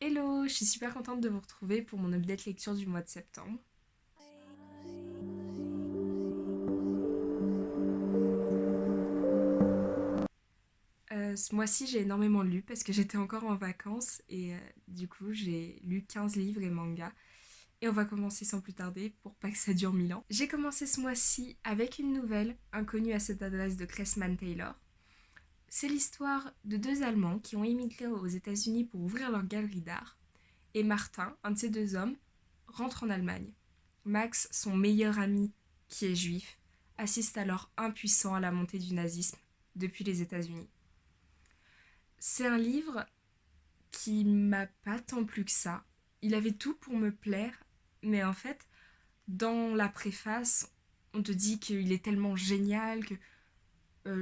Hello, je suis super contente de vous retrouver pour mon update lecture du mois de septembre. Ce mois-ci, j'ai énormément lu parce que j'étais encore en vacances et du coup, j'ai lu 15 livres et mangas. Et on va commencer sans plus tarder pour pas que ça dure 1000 ans. J'ai commencé ce mois-ci avec une nouvelle inconnue à cette adresse de Cressman Taylor. C'est l'histoire de deux Allemands qui ont immigré aux États-Unis pour ouvrir leur galerie d'art. Et Martin, un de ces deux hommes, rentre en Allemagne. Max, son meilleur ami, qui est juif, assiste alors impuissant à la montée du nazisme depuis les États-Unis. C'est un livre qui m'a pas tant plu que ça. Il avait tout pour me plaire, mais en fait, dans la préface, on te dit qu'il est tellement génial que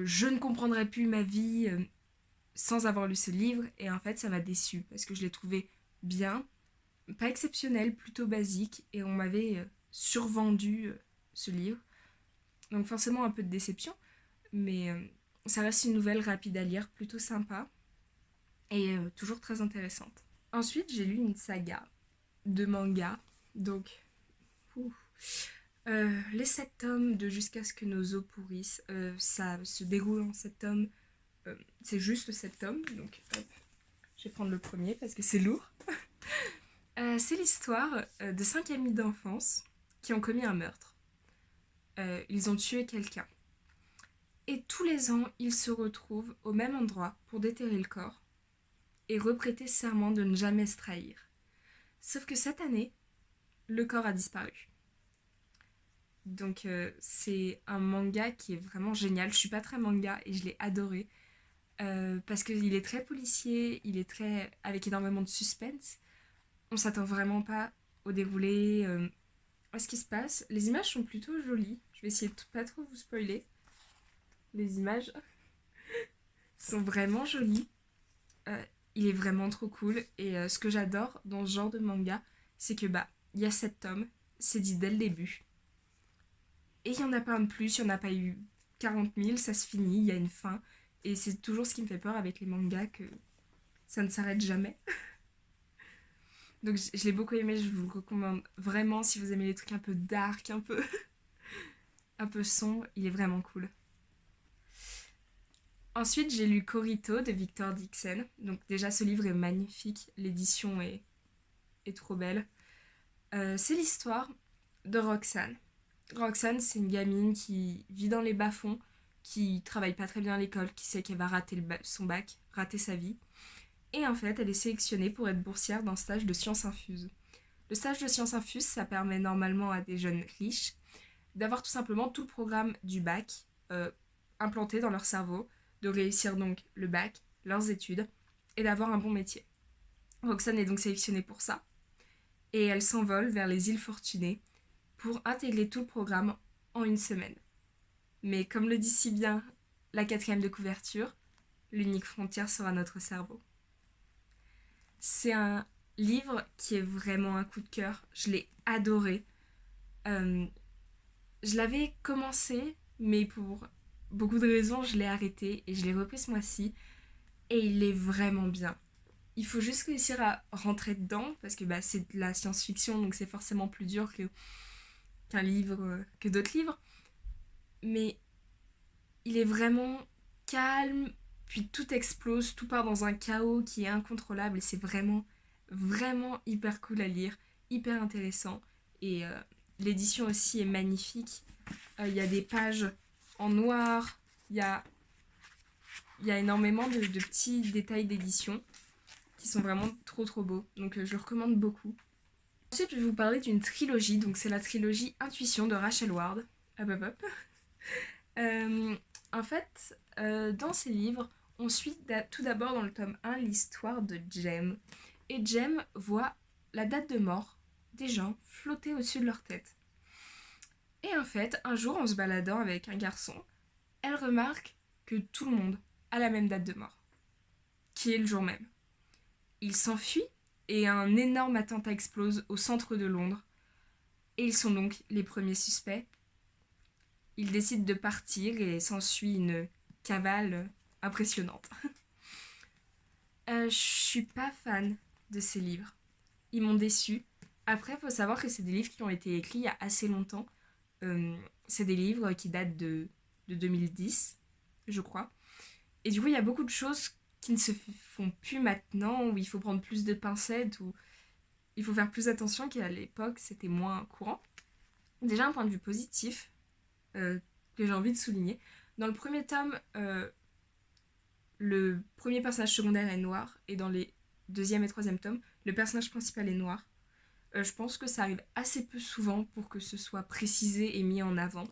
je ne comprendrais plus ma vie sans avoir lu ce livre, et en fait, ça m'a déçue parce que je l'ai trouvé bien, pas exceptionnel, plutôt basique, et on m'avait survendu ce livre. Donc forcément un peu de déception, mais ça reste une nouvelle rapide à lire, plutôt sympa, et toujours très intéressante. Ensuite, j'ai lu une saga de manga, donc ouh, les 7 tomes de Jusqu'à ce que nos os pourrissent, ça se déroule en 7 tomes, c'est juste 7 tomes, donc hop, je vais prendre le premier parce que c'est lourd. C'est l'histoire de 5 amis d'enfance qui ont commis un meurtre. Ils ont tué quelqu'un. Et tous les ans, ils se retrouvent au même endroit pour déterrer le corps et reprêter serment de ne jamais se trahir. Sauf que cette année, le corps a disparu. Donc c'est un manga qui est vraiment génial. Je suis pas très manga et je l'ai adoré. Parce qu'il est très policier, il est très avec énormément de suspense. On s'attend vraiment pas au déroulé, à ce qui se passe. Les images sont plutôt jolies. Je vais essayer de pas trop vous spoiler. Les images sont vraiment jolies. Euh, il est vraiment trop cool. Et ce que j'adore dans ce genre de manga, c'est que il y a 7 tomes, c'est dit dès le début. Et il n'y en a pas un de plus, il n'y en a pas eu 40 000, ça se finit, il y a une fin. Et c'est toujours ce qui me fait peur avec les mangas, que ça ne s'arrête jamais. Donc je l'ai beaucoup aimé, je vous le recommande vraiment si vous aimez les trucs un peu dark, un peu sombre, il est vraiment cool. Ensuite, j'ai lu Corito de Victor Dixon. Donc déjà, ce livre est magnifique, l'édition est trop belle. C'est l'histoire de Roxane. Roxane, c'est une gamine qui vit dans les bas-fonds, qui travaille pas très bien à l'école, qui sait qu'elle va rater son bac, rater sa vie. Et en fait, elle est sélectionnée pour être boursière d'un stage de sciences infuses. Le stage de sciences infuses, ça permet normalement à des jeunes riches d'avoir tout simplement tout le programme du bac euh, implanté dans leur cerveau, de réussir donc le bac, leurs études, et d'avoir un bon métier. Roxane est donc sélectionnée pour ça, et elle s'envole vers les îles Fortunées pour intégrer tout le programme en une semaine. Mais comme le dit si bien la quatrième de couverture, l'unique frontière sera notre cerveau. C'est un livre qui est vraiment un coup de cœur. Je l'ai adoré. Euh, je l'avais commencé, mais pour beaucoup de raisons, je l'ai arrêté et je l'ai repris ce mois-ci. Et il est vraiment bien. Il faut juste réussir à rentrer dedans, parce que c'est de la science-fiction, donc c'est forcément plus dur qu'un livre, que d'autres livres. Mais il est vraiment calme, puis tout explose, tout part dans un chaos qui est incontrôlable, et c'est vraiment, vraiment hyper cool à lire, hyper intéressant. Et l'édition aussi est magnifique. Il y a des pages en noir, il y a, y a énormément de petits détails d'édition qui sont vraiment trop trop beaux. Donc je le recommande beaucoup. Ensuite, je vais vous parler d'une trilogie. Donc c'est la trilogie Intuition de Rachel Ward. Hop hop hop. Euh, en fait, dans ces livres, on suit tout d'abord dans le tome 1 l'histoire de Jem. Et Jem voit la date de mort des gens flotter au-dessus de leur tête. Et en fait, un jour, en se baladant avec un garçon, elle remarque que tout le monde a la même date de mort, qui est le jour même. Il s'enfuit et un énorme attentat explose au centre de Londres. Et ils sont donc les premiers suspects. Ils décident de partir et s'ensuit une cavale impressionnante. Je suis pas fan de ces livres. Ils m'ont déçue. Après, il faut savoir que c'est des livres qui ont été écrits il y a assez longtemps. C'est des livres qui datent de 2010, je crois. Et du coup, il y a beaucoup de choses qui ne se font plus maintenant, où il faut prendre plus de pincettes, où il faut faire plus attention qu'à l'époque, c'était moins courant. Déjà, un point de vue positif que j'ai envie de souligner. Dans le premier tome, le premier personnage secondaire est noir, et dans les deuxième et troisième tomes, le personnage principal est noir. Je pense que ça arrive assez peu souvent pour que ce soit précisé et mis en avant.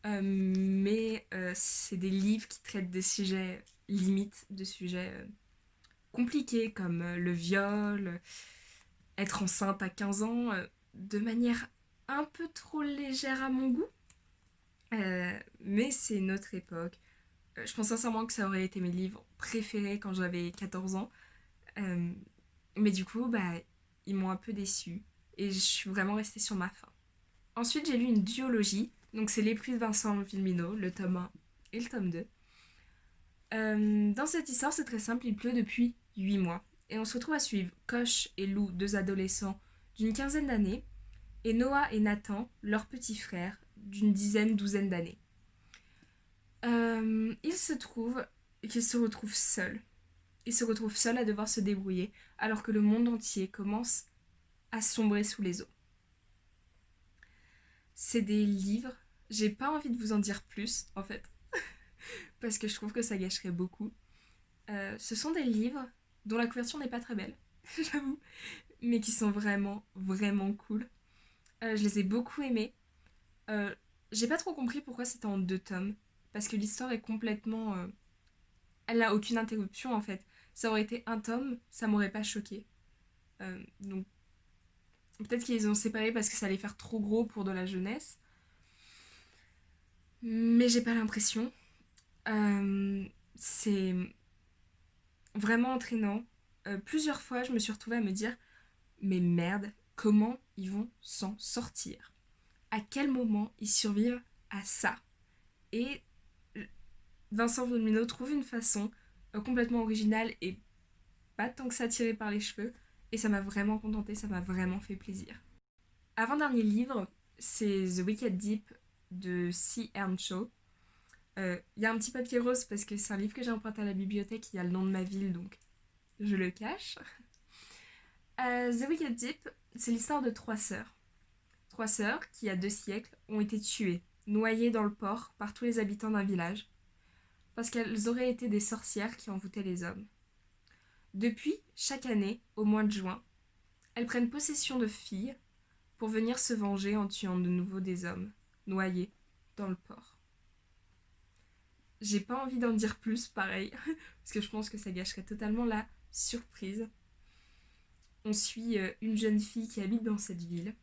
Mais c'est des livres qui traitent des sujets limites, de sujets compliqués comme le viol, être enceinte à 15 ans, de manière un peu trop légère à mon goût. Mais c'est notre époque. Je pense sincèrement que ça aurait été mes livres préférés quand j'avais 14 ans. Euh, mais du coup, ils m'ont un peu déçue. Et je suis vraiment restée sur ma faim. Ensuite, j'ai lu une duologie. Donc, c'est Les Prix de Vincent Villeminot, le tome 1 et le tome 2. Dans cette histoire, c'est très simple. Il pleut depuis 8 mois. Et on se retrouve à suivre Coche et Lou, deux adolescents d'une quinzaine d'années, et Noah et Nathan, leur petit frère, d'une douzaine d'années. Il se trouve qu'ils se retrouvent seuls. Ils se retrouvent seuls à devoir se débrouiller, alors que le monde entier commence à sombrer sous les eaux. C'est des livres, j'ai pas envie de vous en dire plus, en fait, parce que je trouve que ça gâcherait beaucoup. Ce sont des livres dont la couverture n'est pas très belle, j'avoue, mais qui sont vraiment, vraiment cool. Je les ai beaucoup aimés. J'ai pas trop compris pourquoi c'était en 2 tomes, parce que l'histoire est complètement... elle n'a aucune interruption, en fait. Ça aurait été un tome, ça m'aurait pas choqué. Donc, peut-être qu'ils ont séparé parce que ça allait faire trop gros pour de la jeunesse. Mais j'ai pas l'impression. C'est vraiment entraînant. Plusieurs fois, je me suis retrouvée à me dire, mais merde, comment ils vont s'en sortir? À quel moment ils survivent à ça? Et Vincent Villeminot trouve une façon complètement originale et pas tant que ça tiré par les cheveux. Et ça m'a vraiment contentée, ça m'a vraiment fait plaisir. Avant-dernier livre, c'est The Wicked Deep de C. Earnshaw. Il y a un petit papier rose parce que c'est un livre que j'ai emprunté à la bibliothèque, il y a le nom de ma ville, donc je le cache. The Wicked Deep, c'est l'histoire de 3 sœurs. 3 sœurs qui, il y a 2 siècles, ont été tuées, noyées dans le port par tous les habitants d'un village, parce qu'elles auraient été des sorcières qui envoûtaient les hommes. Depuis, chaque année, au mois de juin, elles prennent possession de filles pour venir se venger en tuant de nouveau des hommes, noyés dans le port. J'ai pas envie d'en dire plus, pareil, parce que je pense que ça gâcherait totalement la surprise. On suit une jeune fille qui habite dans cette ville,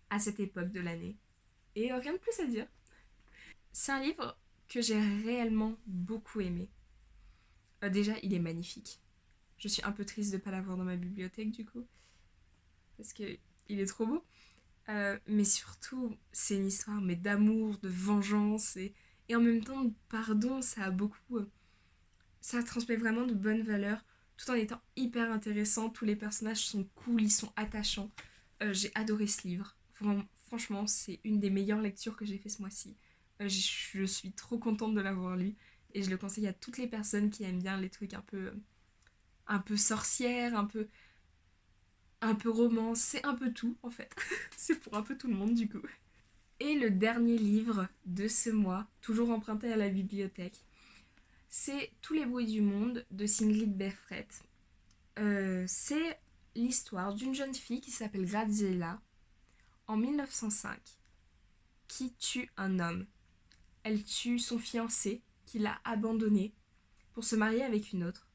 à cette époque de l'année, et rien de plus à dire. C'est un livre que j'ai réellement beaucoup aimé. Déjà, il est magnifique. Je suis un peu triste de ne pas l'avoir dans ma bibliothèque, du coup, parce qu'il est trop beau. Mais surtout, c'est une histoire mais d'amour, de vengeance, et en même temps de pardon. Ça a beaucoup... ça transmet vraiment de bonnes valeurs, tout en étant hyper intéressant. Tous les personnages sont cool, ils sont attachants. J'ai adoré ce livre. Franchement, c'est une des meilleures lectures que j'ai fait ce mois-ci. Je suis trop contente de l'avoir lu, et je le conseille à toutes les personnes qui aiment bien les trucs un peu sorcières, un peu romance, c'est un peu tout en fait. C'est pour un peu tout le monde du coup. Et le dernier livre de ce mois, toujours emprunté à la bibliothèque, c'est Tous les bruits du monde de Singrid Berfret. C'est l'histoire d'une jeune fille qui s'appelle Graziella en 1905 qui tue un homme. Elle tue son fiancé qui l'a abandonnée pour se marier avec une autre,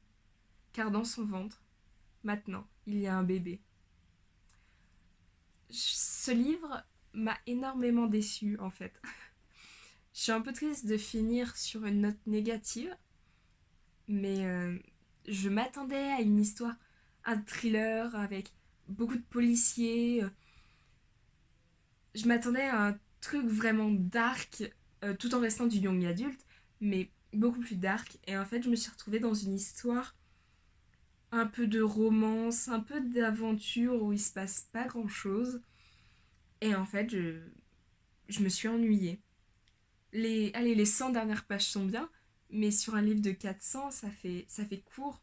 car dans son ventre, maintenant, il y a un bébé. Ce livre m'a énormément déçue en fait. Je suis un peu triste de finir sur une note négative, mais je m'attendais à une histoire, un thriller avec beaucoup de policiers. Je m'attendais à un truc vraiment dark, tout en restant du young adulte, mais beaucoup plus dark. Et en fait, je me suis retrouvée dans une histoire un peu de romance, un peu d'aventure où il se passe pas grand-chose. Et en fait, je me suis ennuyée. Les 100 dernières pages sont bien, mais sur un livre de 400, ça fait court.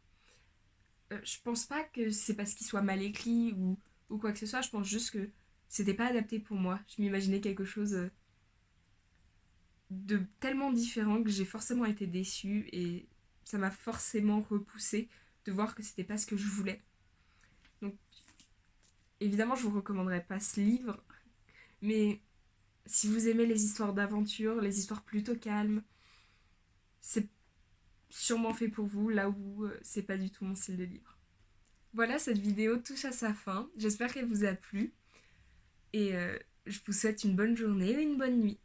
Je pense pas que c'est parce qu'il soit mal écrit ou quoi que ce soit, je pense juste que c'était pas adapté pour moi. Je m'imaginais quelque chose de tellement différent que j'ai forcément été déçue et ça m'a forcément repoussée de voir que c'était pas ce que je voulais. Donc évidemment, je vous recommanderais pas ce livre, mais si vous aimez les histoires d'aventure, les histoires plutôt calmes, c'est sûrement fait pour vous, là où c'est pas du tout mon style de livre. Voilà, cette vidéo touche à sa fin. J'espère qu'elle vous a plu et je vous souhaite une bonne journée ou une bonne nuit.